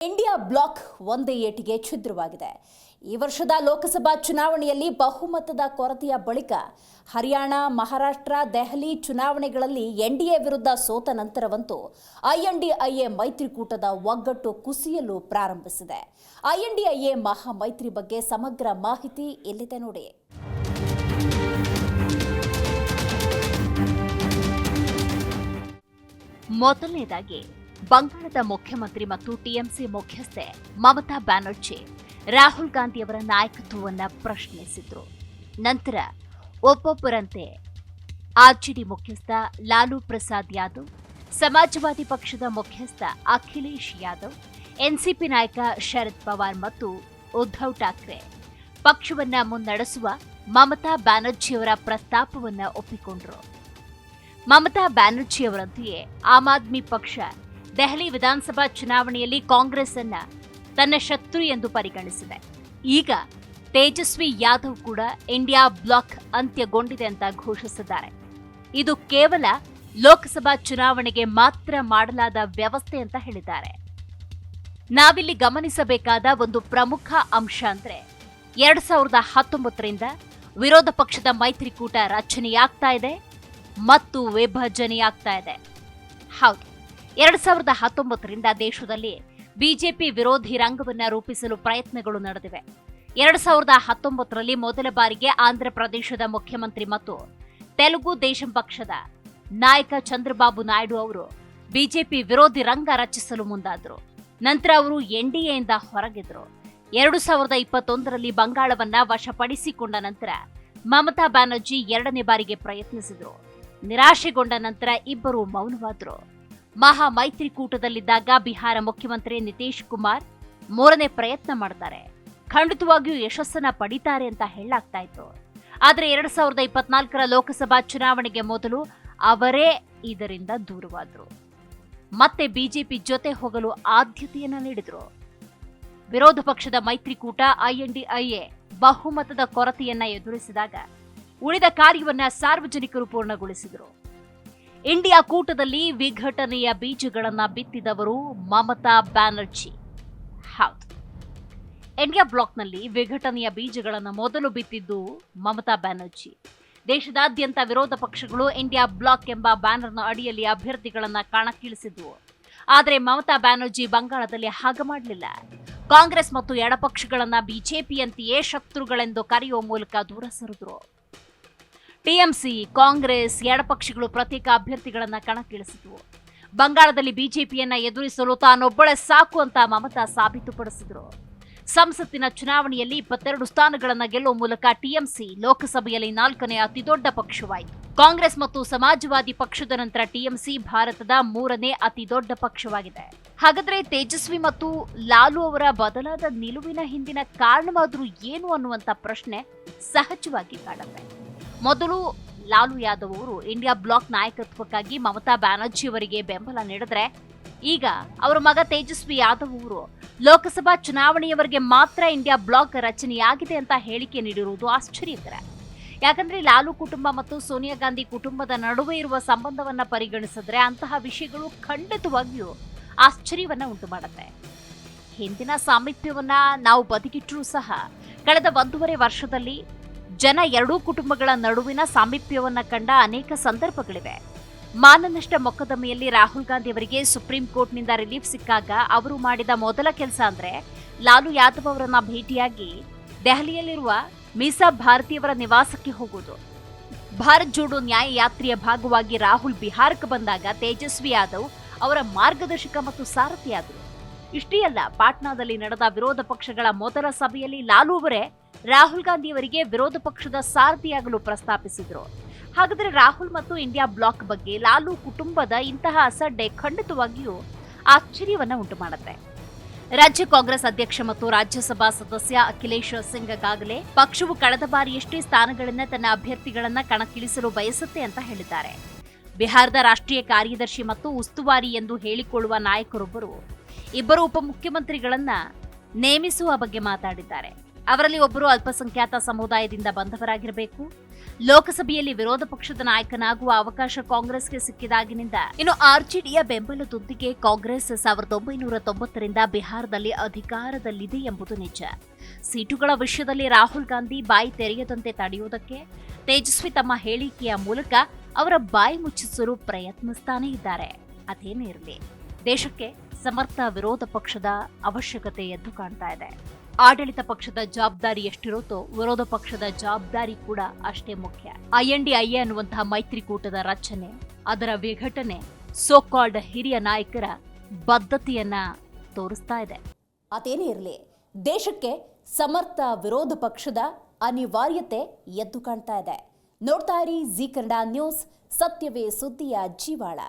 India block ಒಂದೇ ಏಟಿಗೆ ಛಿದ್ರವಾಗಿದೆ. ಈ ವರ್ಷದ ಲೋಕಸಭಾ ಚುನಾವಣೆಯಲ್ಲಿ ಬಹುಮತದ ಕೊರತೆಯ ಬಳಿಕ ಹರಿಯಾಣ, ಮಹಾರಾಷ್ಟ್ರ, ದೆಹಲಿ ಚುನಾವಣೆಗಳಲ್ಲಿ ಎನ್ಡಿಎ ವಿರುದ್ಧ ಸೋತ ನಂತರವಂತೂ ಐಎನ್ಡಿಐಎ ಮೈತ್ರಿಕೂಟದ ಒಗ್ಗಟ್ಟು ಕುಸಿಯಲು ಪ್ರಾರಂಭಿಸಿದೆ. ಐಎನ್ಡಿಐಎ ಮಹಾಮೈತ್ರಿ ಬಗ್ಗೆ ಸಮಗ್ರ ಮಾಹಿತಿ ಇಲ್ಲಿದೆ ನೋಡಿ. ಮೊದಲನೇದಾಗಿ ಬಂಗಾಳದ ಮುಖ್ಯಮಂತ್ರಿ ಮತ್ತು ಟಿಎಂಸಿ ಮುಖ್ಯಸ್ಥೆ ಮಮತಾ ಬ್ಯಾನರ್ಜಿ ರಾಹುಲ್ ಗಾಂಧಿಯವರ ನಾಯಕತ್ವವನ್ನು ಪ್ರಶ್ನಿಸಿದ್ರು. ನಂತರ ಒಬ್ಬೊಬ್ಬರಂತೆ ಆರ್ಜೆಡಿ ಮುಖ್ಯಸ್ಥ ಲಾಲೂ ಪ್ರಸಾದ್ ಯಾದವ್, ಸಮಾಜವಾದಿ ಪಕ್ಷದ ಮುಖ್ಯಸ್ಥ ಅಖಿಲೇಶ್ ಯಾದವ್, ಎನ್ಸಿಪಿ ನಾಯಕ ಶರದ್ ಪವಾರ್ ಮತ್ತು ಉದ್ಧವ್ ಠಾಕ್ರೆ ಪಕ್ಷವನ್ನ ಮುನ್ನಡೆಸುವ ಮಮತಾ ಬ್ಯಾನರ್ಜಿಯವರ ಪ್ರಸ್ತಾಪವನ್ನ ಒಪ್ಪಿಕೊಂಡರು. ಮಮತಾ ಬ್ಯಾನರ್ಜಿಯವರಂತೆಯೇ ಆಮ್ ಆದ್ಮಿ ಪಕ್ಷ ದೆಹಲಿ ವಿಧಾನಸಭಾ ಚುನಾವಣೆಯಲ್ಲಿ ಕಾಂಗ್ರೆಸ್ ಅನ್ನ ತನ್ನ ಶತ್ರು ಎಂದು ಪರಿಗಣಿಸಿದೆ. ಈಗ ತೇಜಸ್ವಿ ಯಾದವ್ ಕೂಡ ಇಂಡಿಯಾ ಬ್ಲಾಕ್ ಅಂತ್ಯಗೊಂಡಿದೆ ಅಂತ ಘೋಷಿಸಿದ್ದಾರೆ. ಇದು ಕೇವಲ ಲೋಕಸಭಾ ಚುನಾವಣೆಗೆ ಮಾತ್ರ ಮಾಡಲಾದ ವ್ಯವಸ್ಥೆ ಅಂತ ಹೇಳಿದ್ದಾರೆ. ನಾವಿಲ್ಲಿ ಗಮನಿಸಬೇಕಾದ ಒಂದು ಪ್ರಮುಖ ಅಂಶ ಅಂದ್ರೆ 2019ರಿಂದ ವಿರೋಧ ಪಕ್ಷದ ಮೈತ್ರಿಕೂಟ ರಚನೆಯಾಗ್ತಾ ಇದೆ ಮತ್ತು ವಿಭಜನೆಯಾಗ್ತಾ ಇದೆ. ಹೌದು, 2019ರಿಂದ ದೇಶದಲ್ಲಿ ಬಿಜೆಪಿ ವಿರೋಧಿ ರಂಗವನ್ನ ರೂಪಿಸಲು ಪ್ರಯತ್ನಗಳು ನಡೆದಿವೆ. 2019ರಲ್ಲಿ ಮೊದಲ ಬಾರಿಗೆ ಆಂಧ್ರ ಪ್ರದೇಶದ ಮುಖ್ಯಮಂತ್ರಿ ಮತ್ತು ತೆಲುಗು ದೇಶಂ ಪಕ್ಷದ ನಾಯಕ ಚಂದ್ರಬಾಬು ನಾಯ್ಡು ಅವರು ಬಿಜೆಪಿ ವಿರೋಧಿ ರಂಗ ರಚಿಸಲು ಮುಂದಾದರು. ನಂತರ ಅವರು ಎನ್ಡಿಎಯಿಂದ ಹೊರಗಿದ್ರು. 2021ರಲ್ಲಿ ಬಂಗಾಳವನ್ನ ವಶಪಡಿಸಿಕೊಂಡ ನಂತರ ಮಮತಾ ಬ್ಯಾನರ್ಜಿ ಎರಡನೇ ಬಾರಿಗೆ ಪ್ರಯತ್ನಿಸಿದ್ರು. ನಿರಾಶೆಗೊಂಡ ನಂತರ ಇಬ್ಬರು ಮೌನವಾದ್ರು. ಮಹಾ ಮೈತ್ರಿಕೂಟದಲ್ಲಿದ್ದಾಗ ಬಿಹಾರ ಮುಖ್ಯಮಂತ್ರಿ ನಿತೀಶ್ ಕುಮಾರ್ ಮೂರನೇ ಪ್ರಯತ್ನ ಮಾಡ್ತಾರೆ, ಖಂಡಿತವಾಗಿಯೂ ಯಶಸ್ಸನ್ನ ಪಡಿತಾರೆ ಅಂತ ಹೇಳಲಾಗ್ತಾ ಇತ್ತು. ಆದ್ರೆ 2024ರ ಲೋಕಸಭಾ ಚುನಾವಣೆಗೆ ಮೊದಲು ಅವರೇ ಇದರಿಂದ ದೂರವಾದ್ರು. ಮತ್ತೆ ಬಿಜೆಪಿ ಜೊತೆ ಹೋಗಲು ಆದ್ಯತೆಯನ್ನ ನೀಡಿದ್ರು. ವಿರೋಧ ಪಕ್ಷದ ಮೈತ್ರಿಕೂಟ ಐಎನ್ಡಿಐಎ ಬಹುಮತದ ಕೊರತೆಯನ್ನ ಎದುರಿಸಿದಾಗ ಉಳಿದ ಕಾರ್ಯವನ್ನ ಸಾರ್ವಜನಿಕರು ಪೂರ್ಣಗೊಳಿಸಿದರು. ಇಂಡಿಯಾ ಕೂಟದಲ್ಲಿ ವಿಘಟನೆಯ ಬೀಜಗಳನ್ನ ಬಿತ್ತಿದವರು ಮಮತಾ ಬ್ಯಾನರ್ಜಿ. ಹೌದು, ಇಂಡಿಯಾ ಬ್ಲಾಕ್ನಲ್ಲಿ ವಿಘಟನೆಯ ಬೀಜಗಳನ್ನು ಮೊದಲು ಬಿತ್ತಿದ್ದು ಮಮತಾ ಬ್ಯಾನರ್ಜಿ. ದೇಶದಾದ್ಯಂತ ವಿರೋಧ ಪಕ್ಷಗಳು ಇಂಡಿಯಾ ಬ್ಲಾಕ್ ಎಂಬ ಬ್ಯಾನರ್ನ ಅಡಿಯಲ್ಲಿ ಅಭ್ಯರ್ಥಿಗಳನ್ನ ಕಣಕ್ಕಿಳಿಸಿದ್ವು. ಆದರೆ ಮಮತಾ ಬ್ಯಾನರ್ಜಿ ಬಂಗಾಳದಲ್ಲಿ ಹಾಗೆ ಮಾಡಲಿಲ್ಲ. ಕಾಂಗ್ರೆಸ್ ಮತ್ತು ಎಡಪಕ್ಷಗಳನ್ನ ಬಿಜೆಪಿಯಂತೆಯೇ ಶತ್ರುಗಳೆಂದು ಕರೆಯುವ ಮೂಲಕ ದೂರ ಸರಿದ್ರು. ಟಿಎಂಸಿ, ಕಾಂಗ್ರೆಸ್, ಎಡಪಕ್ಷಗಳು ಪ್ರತ್ಯೇಕ ಅಭ್ಯರ್ಥಿಗಳನ್ನ ಕಣಕ್ಕಿಳಿಸಿದ್ವು. ಬಂಗಾಳದಲ್ಲಿ ಬಿಜೆಪಿಯನ್ನ ಎದುರಿಸಲು ತಾನೊಬ್ಬಳೇ ಸಾಕು ಅಂತ ಮಮತಾ ಸಾಬೀತುಪಡಿಸಿದ್ರು. ಸಂಸತ್ತಿನ ಚುನಾವಣೆಯಲ್ಲಿ 22 ಸ್ಥಾನಗಳನ್ನು ಗೆಲ್ಲುವ ಮೂಲಕ ಟಿಎಂಸಿ ಲೋಕಸಭೆಯಲ್ಲಿ 4ನೇ ಅತಿದೊಡ್ಡ ಪಕ್ಷವಾಯಿತು. ಕಾಂಗ್ರೆಸ್ ಮತ್ತು ಸಮಾಜವಾದಿ ಪಕ್ಷದ ನಂತರ ಟಿಎಂಸಿ ಭಾರತದ 3ನೇ ಅತಿದೊಡ್ಡ ಪಕ್ಷವಾಗಿದೆ. ಹಾಗಾದ್ರೆ ತೇಜಸ್ವಿ ಮತ್ತು ಲಾಲು ಅವರ ಬದಲಾದ ನಿಲುವಿನ ಹಿಂದಿನ ಕಾರಣವಾದ್ರೂ ಏನು ಅನ್ನುವಂತ ಪ್ರಶ್ನೆ ಸಹಜವಾಗಿ ಕಾಡುತ್ತೆ. ಮೊದಲು ಲಾಲು ಯಾದವ್ ಅವರು ಇಂಡಿಯಾ ಬ್ಲಾಕ್ ನಾಯಕತ್ವಕ್ಕಾಗಿ ಮಮತಾ ಬ್ಯಾನರ್ಜಿ ಅವರಿಗೆ ಬೆಂಬಲ ನೀಡಿದ್ರೆ, ಈಗ ಅವರ ಮಗ ತೇಜಸ್ವಿ ಯಾದವ್ ಅವರು ಲೋಕಸಭಾ ಚುನಾವಣೆಯವರೆಗೆ ಮಾತ್ರ ಇಂಡಿಯಾ ಬ್ಲಾಕ್ ರಚನೆಯಾಗಿದೆ ಅಂತ ಹೇಳಿಕೆ ನೀಡಿರುವುದು ಆಶ್ಚರ್ಯಕರ. ಯಾಕಂದ್ರೆ ಲಾಲು ಕುಟುಂಬ ಮತ್ತು ಸೋನಿಯಾ ಗಾಂಧಿ ಕುಟುಂಬದ ನಡುವೆ ಇರುವ ಸಂಬಂಧವನ್ನ ಪರಿಗಣಿಸಿದ್ರೆ ಅಂತಹ ವಿಷಯಗಳು ಖಂಡಿತವಾಗಿಯೂ ಆಶ್ಚರ್ಯವನ್ನ ಉಂಟು ಮಾಡುತ್ತೆ. ಹಿಂದಿನ ಸಾಮೀಪ್ಯವನ್ನ ನಾವು ಬದಿಗಿಟ್ಟರೂ ಸಹ ಕಳೆದ 1.5 ವರ್ಷದಲ್ಲಿ ಜನ ಎರಡೂ ಕುಟುಂಬಗಳ ನಡುವಿನ ಸಾಮೀಪ್ಯವನ್ನ ಕಂಡ ಅನೇಕ ಸಂದರ್ಭಗಳಿವೆ. ಮಾನನಷ್ಟ ಮೊಕದ್ದಮೆಯಲ್ಲಿ ರಾಹುಲ್ ಗಾಂಧಿ ಅವರಿಗೆ ಸುಪ್ರೀಂ ಕೋರ್ಟ್ನಿಂದ ರಿಲೀಫ್ ಸಿಕ್ಕಾಗ ಅವರು ಮಾಡಿದ ಮೊದಲ ಕೆಲಸ ಅಂದ್ರೆ ಲಾಲು ಯಾದವ್ ಅವರನ್ನ ಭೇಟಿಯಾಗಿ ದೆಹಲಿಯಲ್ಲಿರುವ ಮೀಸಾ ಭಾರತಿಯವರ ನಿವಾಸಕ್ಕೆ ಹೋಗುವುದು. ಭಾರತ್ ಜೋಡೋ ನ್ಯಾಯ ಯಾತ್ರೆಯ ಭಾಗವಾಗಿ ರಾಹುಲ್ ಬಿಹಾರಕ್ಕೆ ಬಂದಾಗ ತೇಜಸ್ವಿ ಯಾದವ್ ಅವರ ಮಾರ್ಗದರ್ಶಕ ಮತ್ತು ಸಾರಥಿಯಾದರು. ಇಷ್ಟೇ ಅಲ್ಲ, ಪಾಟ್ನಾದಲ್ಲಿ ನಡೆದ ವಿರೋಧ ಪಕ್ಷಗಳ ಮೊದಲ ಸಭೆಯಲ್ಲಿ ಲಾಲು ಅವರೇ ರಾಹುಲ್ ಗಾಂಧಿ ಅವರಿಗೆ ವಿರೋಧ ಪಕ್ಷದ ಸಾರಥಿಯಾಗಲು ಪ್ರಸ್ತಾಪಿಸಿದ್ರು. ಹಾಗಾದ್ರೆ ರಾಹುಲ್ ಮತ್ತು ಇಂಡಿಯಾ ಬ್ಲಾಕ್ ಬಗ್ಗೆ ಲಾಲು ಕುಟುಂಬದ ಇಂತಹ ಅಸಡ್ಡೆ ಖಂಡಿತವಾಗಿಯೂ ಆಶ್ಚರ್ಯವನ್ನ ಉಂಟು ಮಾಡುತ್ತೆ. ರಾಜ್ಯ ಕಾಂಗ್ರೆಸ್ ಅಧ್ಯಕ್ಷ ಮತ್ತು ರಾಜ್ಯಸಭಾ ಸದಸ್ಯ ಅಖಿಲೇಶ್ ಸಿಂಗ್ ಗಾಗಲೇ ಪಕ್ಷವು ಕಳೆದ ಬಾರಿಯಷ್ಟೇ ಸ್ಥಾನಗಳನ್ನ ತನ್ನ ಅಭ್ಯರ್ಥಿಗಳನ್ನ ಕಣಕ್ಕಿಳಿಸಲು ಬಯಸುತ್ತೆ ಅಂತ ಹೇಳಿದ್ದಾರೆ. ಬಿಹಾರದ ರಾಷ್ಟ್ರೀಯ ಕಾರ್ಯದರ್ಶಿ ಮತ್ತು ಉಸ್ತುವಾರಿ ಎಂದು ಹೇಳಿಕೊಳ್ಳುವ ನಾಯಕರೊಬ್ಬರು ಇಬ್ಬರು ಉಪಮುಖ್ಯಮಂತ್ರಿಗಳನ್ನ ನೇಮಿಸುವ ಬಗ್ಗೆ ಮಾತಾಡಿದ್ದಾರೆ. ಅವರಲ್ಲಿ ಒಬ್ಬರು ಅಲ್ಪಸಂಖ್ಯಾತ ಸಮುದಾಯದಿಂದ ಬಂದವರಾಗಿರಬೇಕು. ಲೋಕಸಭೆಯಲ್ಲಿ ವಿರೋಧ ಪಕ್ಷದ ನಾಯಕನಾಗುವ ಅವಕಾಶ ಕಾಂಗ್ರೆಸ್ಗೆ ಸಿಕ್ಕಿದಾಗಿನಿಂದ ಇನ್ನು ಆರ್ಜೆಡಿಯ ಬೆಂಬಲದೊಂದಿಗೆ ಕಾಂಗ್ರೆಸ್ 1990ರಿಂದ ಬಿಹಾರದಲ್ಲಿ ಅಧಿಕಾರದಲ್ಲಿದೆ ಎಂಬುದು ನಿಜ. ಸೀಟುಗಳ ವಿಷಯದಲ್ಲಿ ರಾಹುಲ್ ಗಾಂಧಿ ಬಾಯಿ ತೆರೆಯದಂತೆ ತಡೆಯುವುದಕ್ಕೆ ತೇಜಸ್ವಿ ತಮ್ಮ ಹೇಳಿಕೆಯ ಮೂಲಕ ಅವರ ಬಾಯಿ ಮುಚ್ಚಿಸಲು ಪ್ರಯತ್ನಿಸ್ತಾನೇ ಇದ್ದಾರೆ. ಅದೇನೇ ಇರಲಿ, ದೇಶಕ್ಕೆ ಸಮರ್ಥ ವಿರೋಧ ಪಕ್ಷದ ಅವಶ್ಯಕತೆ ಎದ್ದು ಕಾಣ್ತಾ ಇದೆ. ಆಡಳಿತ ಪಕ್ಷದ ಜವಾಬ್ದಾರಿ ಎಷ್ಟಿರುತ್ತೋ ವಿರೋಧ ಪಕ್ಷದ ಜವಾಬ್ದಾರಿ ಕೂಡ ಅಷ್ಟೇ ಮುಖ್ಯ. INDIA ಅನ್ನುವಂತಹ ಮೈತ್ರಿಕೂಟದ ರಚನೆ, ಅದರ ವಿಘಟನೆ ಸೋಕಾಲ್ಡ್ ಹಿರಿಯ ನಾಯಕರ ಬದ್ಧತೆಯನ್ನ ತೋರಿಸ್ತಾ ಇದೆ. ಅದೇನೇ ಇರಲಿ, ದೇಶಕ್ಕೆ ಸಮರ್ಥ ವಿರೋಧ ಪಕ್ಷದ ಅನಿವಾರ್ಯತೆ ಎದ್ದು ಕಾಣ್ತಾ ಇದೆ. ನೋಡ್ತಾ ಇರಿ ಜಿ ಕನ್ನಡ ನ್ಯೂಸ್, ಸತ್ಯವೇ ಸುದ್ದಿಯ ಜೀವಾಳ.